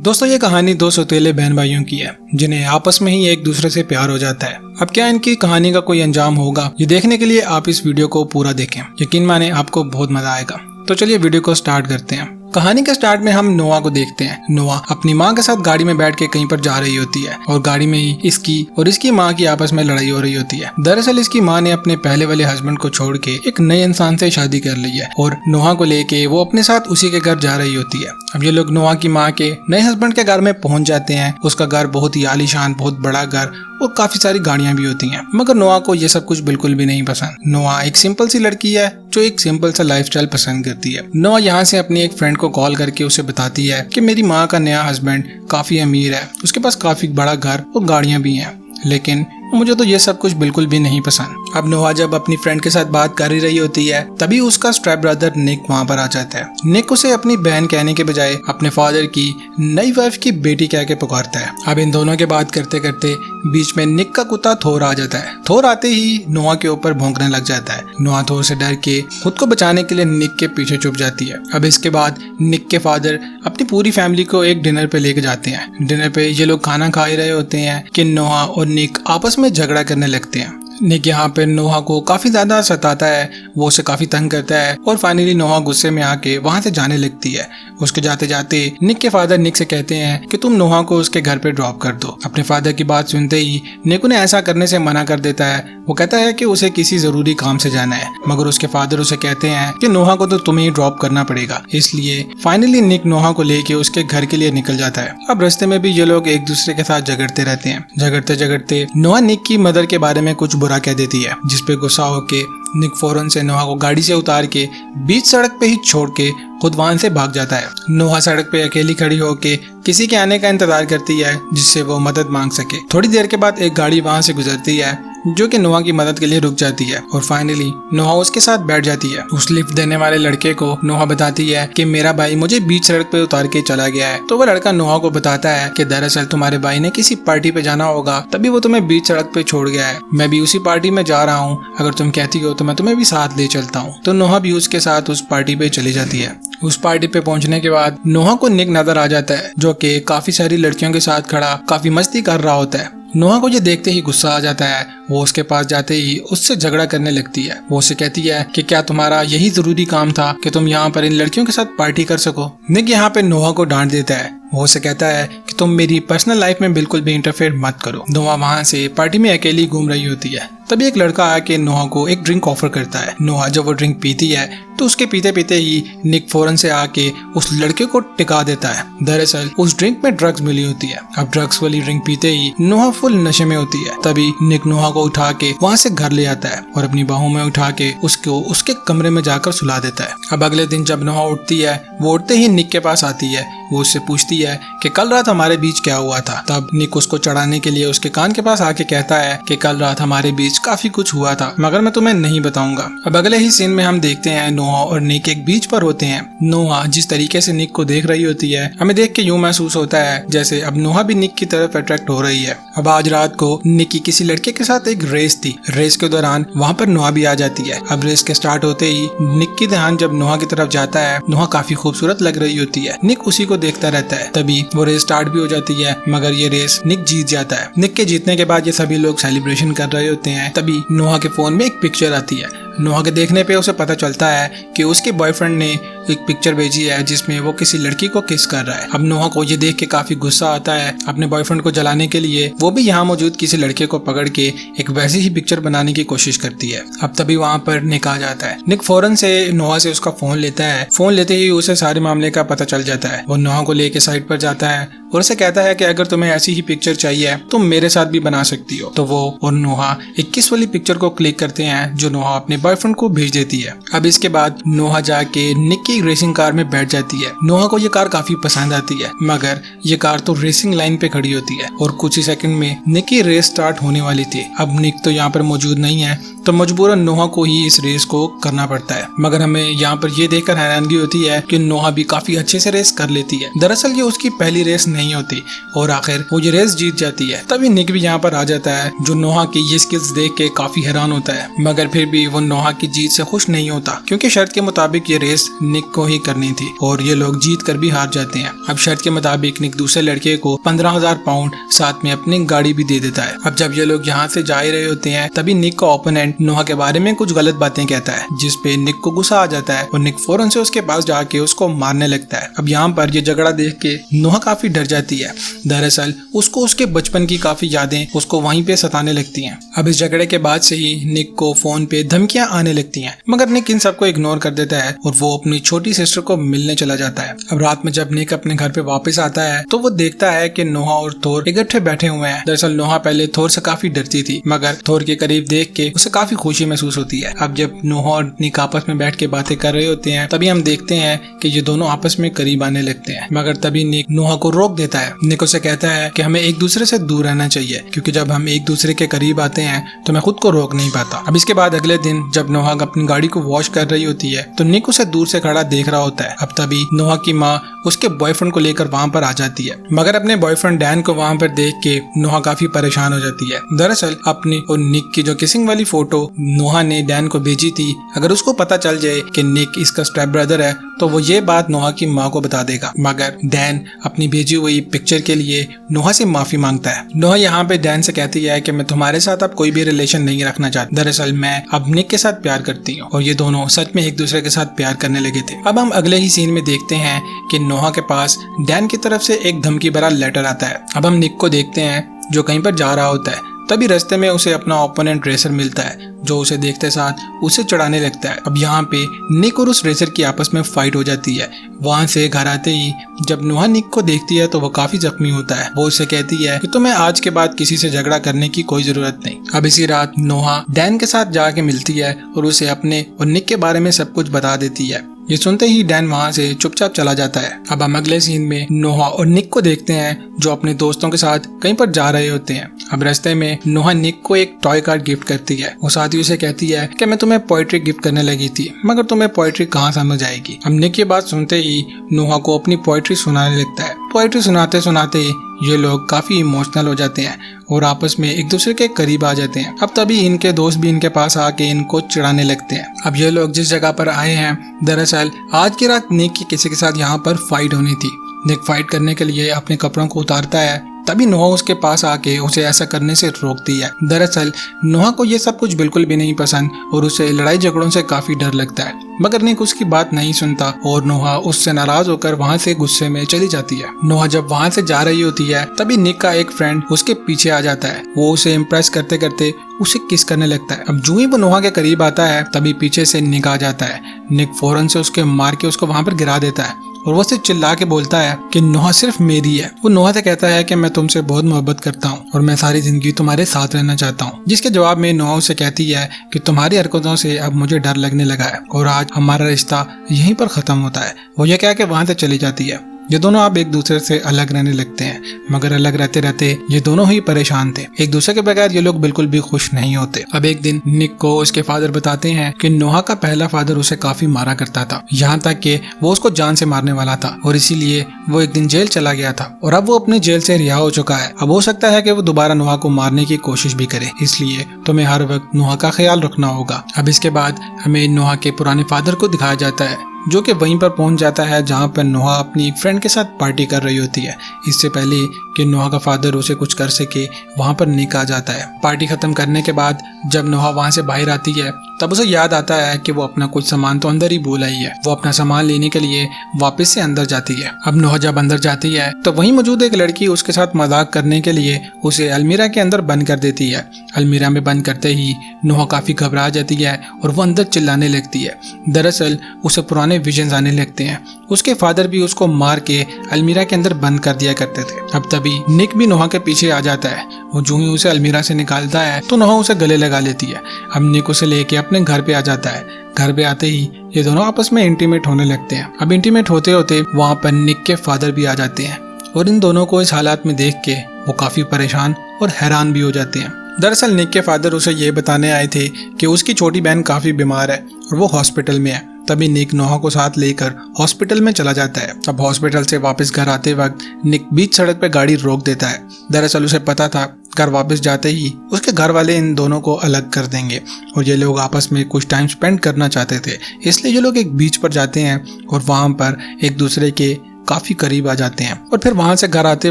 दोस्तों ये कहानी दो सौतेले बहन भाइयों की है जिन्हें आपस में ही एक दूसरे से प्यार हो जाता है। अब क्या इनकी कहानी का कोई अंजाम होगा, ये देखने के लिए आप इस वीडियो को पूरा देखें। यकीन माने आपको बहुत मजा आएगा। तो चलिए वीडियो को स्टार्ट करते हैं। कहानी के स्टार्ट में हम नोआ को देखते हैं। नोआ अपनी माँ के साथ गाड़ी में बैठ के कहीं पर जा रही होती है और गाड़ी में ही इसकी और इसकी माँ की आपस में लड़ाई हो रही होती है। दरअसल इसकी माँ ने अपने पहले वाले हस्बैंड को छोड़ के एक नए इंसान से शादी कर ली है और नोआ को लेके वो अपने साथ उसी के घर जा रही होती है। अब ये लोग नोआ की माँ के नए हस्बैंड के घर में पहुंच जाते हैं। उसका घर बहुत ही आलीशान, बहुत बड़ा घर और काफी सारी गाड़ियां भी होती हैं। मगर नोआ को ये सब कुछ बिल्कुल भी नहीं पसंद। नोआ एक सिंपल सी लड़की है जो एक सिंपल सा लाइफस्टाइल पसंद करती है। नोआ यहाँ से अपनी एक फ्रेंड को कॉल करके उसे बताती है कि मेरी माँ का नया हस्बैंड काफी अमीर है, उसके पास काफी बड़ा घर और गाड़ियां भी हैं, लेकिन मुझे तो ये सब कुछ बिल्कुल भी नहीं पसंद। अब नोआ जब अपनी फ्रेंड के साथ बात कर ही रही होती है तभी उसका स्टेप ब्रदर निक वहाँ पर आ जाता है। निक उसे अपनी बहन कहने के बजाय अपने फादर की नई वाइफ की बेटी कह के पुकारता है। अब इन दोनों के बात करते करते बीच में निक का कुत्ता थोर आ जाता है। थोर आते ही नोआ के ऊपर भौंकने लग जाता है। नोआ थोर से डर के खुद को बचाने के लिए निक के पीछे छुप जाती है। अब इसके बाद निक के फादर अपनी पूरी फैमिली को एक डिनर पे लेके जाते हैं। डिनर पे ये लोग खाना खा ही रहे होते हैं कि नोआ और निक आपस में झगड़ा करने लगते हैं। निक यहाँ पे नोहा को काफी ज्यादा सताता है, वो उसे काफी तंग करता है और फाइनली नोहा गुस्से में आके वहाँ से जाने लगती है। उसके जाते जाते निक के फादर निक से कहते हैं कि तुम नोहा को उसके घर पे ड्रॉप कर दो। अपने फादर की बात सुनते ही निक उन्हें ऐसा करने से मना कर देता है। वो कहता है कि उसे किसी जरूरी काम से जाना है, मगर उसके फादर उसे कहते हैं कि नोहा को तो तुम्हें ही ड्रॉप करना पड़ेगा। इसलिए फाइनली निक नोहा को लेके उसके घर के लिए निकल जाता है। अब रास्ते में भी ये लोग एक दूसरे के साथ झगड़ते रहते हैं। झगड़ते झगड़ते नोहा निक की मदर के बारे में कुछ बुरा कह देती है, जिसपे गुस्सा होके निक फौरन से नोहा को गाड़ी से उतार के बीच सड़क पे ही छोड़ के खुद वहां से भाग जाता है। नोहा सड़क पे अकेली खड़ी होके किसी के आने का इंतजार करती है जिससे वो मदद मांग सके। थोड़ी देर के बाद एक गाड़ी वहां से गुजरती है जो कि नोहा की मदद के लिए रुक जाती है और फाइनली नोहा उसके साथ बैठ जाती है। उस लिफ्ट देने वाले लड़के को नोहा बताती है कि मेरा भाई मुझे बीच सड़क पे उतार के चला गया है। तो वो लड़का नोहा को बताता है कि दरअसल तुम्हारे भाई ने किसी पार्टी पे जाना होगा, तभी वो तुम्हें बीच सड़क पे छोड़ गया है। मैं भी उसी पार्टी में जा रहा हूँ, अगर तुम कहती हो तो मैं तुम्हें भी साथ ले चलता हूँ। तो नोहा भी उसके साथ उस पार्टी पे चली जाती है। उस पार्टी पे पहुंचने के बाद नोहा को निक नजर आ जाता है जो कि काफी सारी लड़कियों के साथ खड़ा काफी मस्ती कर रहा होता है। नोहा को ये देखते ही गुस्सा आ जाता है। वो उसके पास जाते ही उससे झगड़ा करने लगती है। वो उससे कहती है कि क्या तुम्हारा यही जरूरी काम था कि तुम यहाँ पर इन लड़कियों के साथ पार्टी कर सको। निक यहाँ पे नोहा को डांट देता है। वो उसे कहता है कि तुम मेरी पर्सनल लाइफ में बिल्कुल भी इंटरफेयर मत करो। नोहा वहाँ से पार्टी में अकेली घूम रही होती है। तभी एक लड़का आके नोहा को एक ड्रिंक ऑफर करता है। नोहा जब वो ड्रिंक पीती है तो उसके पीते पीते ही निक फौरन से आके उस लड़के को टिका देता है। दरअसल उस ड्रिंक में ड्रग्स मिली होती है। अब ड्रग्स वाली ड्रिंक पीते ही नोहा फुल नशे में होती है। तभी निक नोहा को उठा के वहाँ से घर ले आता है और अपनी बाहों में उठा के उसको उसके कमरे में जाकर सुला देता है। अब अगले दिन जब नोहा उठती है, वो उठते ही निक के पास आती है। वो उससे पूछती है कि कल रात हमारे बीच क्या हुआ था। तब निक उसको चढ़ाने के लिए उसके कान के पास आके कहता है कि कल रात हमारे बीच काफी कुछ हुआ था, मगर मैं तुम्हें नहीं बताऊंगा। अब अगले ही सीन में हम देखते हैं नोहा और निक एक बीच पर होते हैं। नोहा जिस तरीके से निक को देख रही होती है, हमें देख के यूं महसूस होता है जैसे अब नोहा भी निक की तरफ अट्रैक्ट हो रही है। अब आज रात को निक की किसी लड़के के साथ एक रेस थी। रेस के दौरान वहाँ पर नोहा भी आ जाती है। अब रेस के स्टार्ट होते ही निक की ध्यान जब नोहा की तरफ जाता है। नोहा काफी खूबसूरत लग रही होती है। निक उसी को देखता रहता है। तभी वो रेस स्टार्ट भी हो जाती है, मगर ये रेस निक जीत जाता है। निक के जीतने के बाद ये सभी लोग सेलिब्रेशन कर रहे होते हैं। तभी नोहा के फोन में एक पिक्चर आती है। नोहा के देखने पे उसे पता चलता है कि उसके बॉयफ्रेंड ने एक पिक्चर भेजी है जिसमें वो किसी लड़की को किस कर रहा है। अब नोहा को ये देख के काफी गुस्सा आता है। अपने बॉयफ्रेंड को जलाने के लिए वो भी यहाँ मौजूद किसी लड़के को पकड़ के एक वैसी ही पिक्चर बनाने की कोशिश करती है। अब तभी वहाँ पर निक आ जाता है। निक फौरन से नोहा से उसका फोन लेता है। फोन लेते ही उसे सारे मामले का पता चल जाता है। वो नोहा को लेके साइड पर जाता है और उसे कहता है कि अगर तुम्हें ऐसी ही पिक्चर चाहिए तुम मेरे साथ भी बना सकती हो। तो वो और नोहा 21 वाली पिक्चर को क्लिक करते हैं जो नोहा अपने बॉयफ्रेंड को भेज देती है। अब इसके बाद नोहा जाके निक की रेसिंग कार में बैठ जाती है। नोहा को ये कार काफी पसंद आती है, मगर ये कार तो रेसिंग लाइन पे खड़ी होती है और कुछ ही सेकंड में निक की रेस स्टार्ट होने वाली थी। अब निक तो यहाँ पर मौजूद नहीं है, तो मजबूरन नोहा को ही इस रेस को करना पड़ता है। मगर हमें यहाँ पर ये देखकर हैरानगी होती है कि नोहा भी काफी अच्छे से रेस कर लेती है। दरअसल ये उसकी पहली रेस नहीं होती और आखिर वो ये रेस जीत जाती है। तभी निक भी यहाँ पर आ जाता है जो नोहा की ये स्किल्स देख के काफी हैरान होता है, मगर फिर भी वो नोहा की जीत से खुश नहीं होता क्योंकि शर्त के मुताबिक ये रेस निक निक को ही करनी थी और ये लोग जीत कर भी हार जाते हैं। अब शर्त के मुताबिक निक दूसरे लड़के को 15,000 पाउंड साथ में अपनी गाड़ी भी दे देता है। अब जब ये लोग यहाँ से जा ही रहे होते हैं तभी निक का ओपोनेंट नोहा के बारे में कुछ गलत बातें कहता है, जिसपे निक को गुस्सा आ जाता है और निक फौरन से उसके पास जाके उसको मारने लगता है। अब यहाँ पर ये झगड़ा देख के नोहा काफी डर जाती है। दरअसल उसको उसके बचपन की काफी यादें उसको वहीं पे सताने लगती हैं। अब इस झगड़े के बाद से ही निक को फोन पे धमकियां आने लगती हैं, मगर निक इन सबको इग्नोर कर देता है और वो अपनी छोटी सिस्टर को मिलने चला जाता है। अब रात में जब निक अपने घर पे वापस आता है तो वो देखता है कि नोहा और थोर इकट्ठे बैठे हुए हैं। दरअसल नोहा पहले थोर से काफी डरती थी, मगर थोर के करीब देख के उसे काफी खुशी महसूस होती है। अब जब नोहा और निक आपस में बैठ के बातें कर रहे होते हैं तभी हम देखते हैं कि ये दोनों आपस में करीब आने लगते हैं, मगर तभी निक नोहा को रोक देता है। निक उसे कहता है कि हमें एक दूसरे से दूर रहना चाहिए, क्योंकि जब हम एक दूसरे के करीब आते हैं तो मैं खुद को रोक नहीं पाता। अब इसके बाद अगले दिन जब नोहा अपनी गाड़ी को वॉश कर रही होती है तो निक उसे दूर से खड़ा देख रहा होता है। अब तभी नोहा की माँ उसके बॉयफ्रेंड को लेकर वहाँ पर आ जाती है, मगर अपने बॉयफ्रेंड डैन को वहाँ पर देख के नोहा काफी परेशान हो जाती है। दरअसल अपनी और निक की जो किसिंग वाली फोटो नोहा ने डैन को भेजी थी, अगर उसको पता चल जाए कि निक इसका स्टेप ब्रदर है तो वो ये बात नोहा की माँ को बता देगा। मगर डैन अपनी भेजी हुई पिक्चर के लिए नोहा से माफी मांगता है। नोहा यहाँ पे डैन से कहती है कि मैं तुम्हारे साथ अब कोई भी रिलेशन नहीं रखना चाहती। दरअसल मैं अब निक के साथ प्यार करती हूँ, और ये दोनों सच में एक दूसरे के साथ प्यार करने लगे थे। अब हम अगले ही सीन में देखते हैं कि नोहा के पास डैन की तरफ से एक धमकी भरा लेटर आता है। अब हम निक को देखते हैं जो कहीं पर जा रहा होता है। तभी रास्ते में उसे अपना ओपोनेंट रेसर मिलता है, जो उसे देखते साथ उसे चढ़ाने लगता है। अब यहाँ पे निक और उस रेसर की आपस में फाइट हो जाती है। वहाँ से घर आते ही जब नोहा निक को देखती है तो वो काफी जख्मी होता है। वो उसे कहती है कि तुम्हें आज के बाद किसी से झगड़ा करने की कोई जरूरत नहीं। अब इसी रात नोहा डैन के साथ जाके मिलती है और उसे अपने और निक के बारे में सब कुछ बता देती है। ये सुनते ही डैन वहाँ से चुपचाप चला जाता है। अब हम अगले सीन में नोहा और निक को देखते हैं जो अपने दोस्तों के साथ कहीं पर जा रहे होते हैं। अब रास्ते में नोहा निक को एक टॉय कार्ड गिफ्ट करती है। वो साथ ही उसे कहती है कि मैं तुम्हें पोएट्री गिफ्ट करने लगी थी, मगर तुम्हें पोएट्री कहाँ समझ आएगी। अब निक ये बात सुनते ही नोहा को अपनी पोएट्री सुनाने लगता है। पोएट्री सुनाते सुनाते ये लोग काफी इमोशनल हो जाते हैं और आपस में एक दूसरे के करीब आ जाते हैं। अब तभी इनके दोस्त भी इनके पास आके इनको चिढ़ाने लगते हैं। अब ये लोग जिस जगह पर आए हैं, दरअसल आज की रात निक की किसी के साथ यहाँ पर फाइट होनी थी। निक फाइट करने के लिए अपने कपड़ों को उतारता है, तभी नोहा उसके पास आके उसे ऐसा करने से रोकती है। दरअसल नोहा को ये सब कुछ बिल्कुल भी नहीं पसंद और उसे लड़ाई झगड़ों से काफी डर लगता है, मगर निक उसकी बात नहीं सुनता और नोहा उससे नाराज होकर वहाँ से गुस्से में चली जाती है। नोहा जब वहाँ से जा रही होती है तभी निक का एक फ्रेंड उसके पीछे आ जाता है। वो उसे इम्प्रेस करते करते उसे किस करने लगता है। अब जो ही वो नोहा के करीब आता है तभी पीछे से निक आ जाता है। निक फौरन से उसके मार के उसको वहाँ पर गिरा देता है और वो से चिल्ला के बोलता है कि नोहा सिर्फ मेरी है। वो नोहा से कहता है कि मैं तुमसे बहुत मोहब्बत करता हूँ और मैं सारी जिंदगी तुम्हारे साथ रहना चाहता हूँ। जिसके जवाब में नोहा उसे कहती है कि तुम्हारी हरकतों से अब मुझे डर लगने लगा है और आज हमारा रिश्ता यहीं पर खत्म होता है। वो ये कह के वहाँ से चली जाती है। ये दोनों अब एक दूसरे से अलग रहने लगते हैं, मगर अलग रहते रहते ये दोनों ही परेशान थे। एक दूसरे के बगैर ये लोग बिल्कुल भी खुश नहीं होते। अब एक दिन निक को उसके फादर बताते हैं कि नोहा का पहला फादर उसे काफी मारा करता था, यहाँ तक कि वो उसको जान से मारने वाला था और इसीलिए वो एक दिन जेल चला गया था और अब वो अपनी जेल से रिहा हो चुका है। अब हो सकता है कि वो दोबारा नोहा को मारने की कोशिश भी करे, इसलिए तुम्हें हर वक्त नोहा का ख्याल रखना होगा। अब इसके बाद हमें नोहा के पुराने फादर को दिखाया जाता है, जो कि वहीं पर पहुंच जाता है जहां पर नोहा अपनी फ्रेंड के साथ पार्टी कर रही होती है। इससे पहले कि नोहा का फादर उसे कुछ कर सके वहां पर निक आ जाता है। पार्टी खत्म करने के बाद जब नोहा वहां से बाहर आती है तब उसे याद आता है कि वो अपना कुछ सामान तो अंदर ही भूल आई है। वो अपना सामान लेने के लिए वापस से अंदर जाती है। अब नोहा जब अंदर जाती है तो वहीं मौजूद एक लड़की उसके साथ मजाक करने के लिए उसे अलमीरा के अंदर बंद कर देती है। अलमीरा में बंद करते ही नोहा काफी घबरा जाती है और वो अंदर चिल्लाने लगती है। दरअसल उसे पुराने विजन्स आने लगते हैं। उसके फादर भी उसको मार के अलमीरा के अंदर बंद कर दिया करते थे। अब तभी निक भी नोहा के पीछे आ जाता है। वो जो ही उसे अलमीरा से निकालता है तो नोहा उसे गले लगा लेती है। अब निक उसे लेके अपने घर पे आ जाता है। घर पे आते ही ये दोनों आपस में इंटीमेट होने लगते हैं। अब इंटीमेट होते होते वहाँ पर निक के फादर भी आ जाते हैं और इन दोनों को इस हालात में देख के वो काफी परेशान और हैरान भी हो जाते हैं। दरअसल निक के फादर उसे ये बताने आए थे कि उसकी छोटी बहन काफी बीमार है और वो हॉस्पिटल में है। तभी निक नोहा को साथ लेकर हॉस्पिटल में चला जाता है। अब हॉस्पिटल से वापस घर आते वक्त निक बीच सड़क पे गाड़ी रोक देता है। दरअसल उसे पता था घर वापस जाते ही उसके घर वाले इन दोनों को अलग कर देंगे और ये लोग आपस में कुछ टाइम स्पेंड करना चाहते थे, इसलिए ये लोग एक बीच पर जाते हैं और वहां पर एक दूसरे के काफी करीब आ जाते हैं। और फिर वहां से घर आते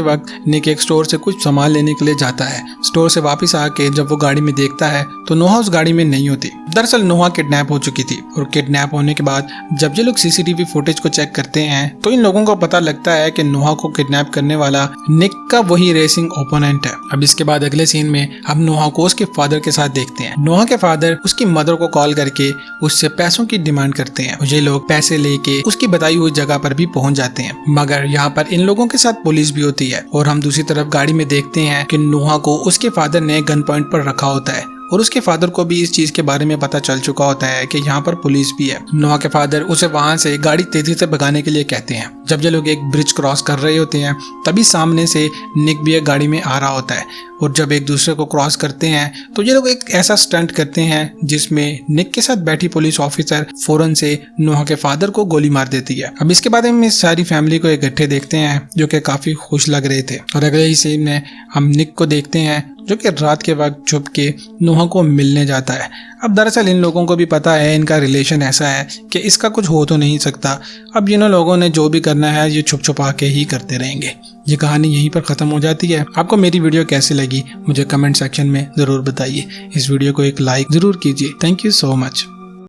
वक्त निक एक स्टोर से कुछ सामान लेने के लिए जाता है। स्टोर से वापस आके जब वो गाड़ी में देखता है तो नोहा उस गाड़ी में नहीं होती। दरअसल नोहा किडनैप हो चुकी थी और किडनैप होने के बाद जब ये लोग सीसीटीवी फुटेज को चेक करते हैं तो इन लोगों को पता लगता है कि नोहा को किडनैप करने वाला निक का वही रेसिंग ओपोनेंट है। अब इसके बाद अगले सीन में हम नोहा को उसके फादर के साथ देखते हैं। नोहा के फादर उसकी मदर को कॉल करके उससे पैसों की डिमांड करते हैं। ये लोग पैसे लेके उसकी बताई हुई जगह पर भी पहुंच जाते हैं, मगर यहाँ पर इन लोगों के साथ पुलिस भी होती है और हम दूसरी तरफ गाड़ी में देखते हैं कि नोहा को उसके फादर ने गन पॉइंट पर रखा होता है और उसके फादर को भी इस चीज के बारे में पता चल चुका होता है कि यहाँ पर पुलिस भी है। नोहा के फादर उसे वहां से गाड़ी तेजी से भगाने के लिए कहते हैं। जब ये लोग एक ब्रिज क्रॉस कर रहे होते हैं तभी सामने से निक भी एक गाड़ी में आ रहा होता है और जब एक दूसरे को क्रॉस करते हैं तो ये लोग एक ऐसा स्टंट करते हैं जिसमें निक के साथ बैठी पुलिस ऑफिसर फौरन से नोहा के फादर को गोली मार देती है। अब इसके बाद हम इस सारी फैमिली को इकट्ठे देखते हैं जो कि काफी खुश लग रहे थे और अगले ही सीन में हम निक को देखते हैं जो कि रात के वक्त छुप के नोहा को मिलने जाता है। अब दरअसल इन लोगों को भी पता है इनका रिलेशन ऐसा है कि इसका कुछ हो तो नहीं सकता। अब इन लोगों ने जो भी करना है ये छुप छुपा के ही करते रहेंगे। ये कहानी यहीं पर खत्म हो जाती है। आपको मेरी वीडियो कैसी लगी मुझे कमेंट सेक्शन में जरूर बताइए। इस वीडियो को एक लाइक जरूर कीजिए। Thank you so much.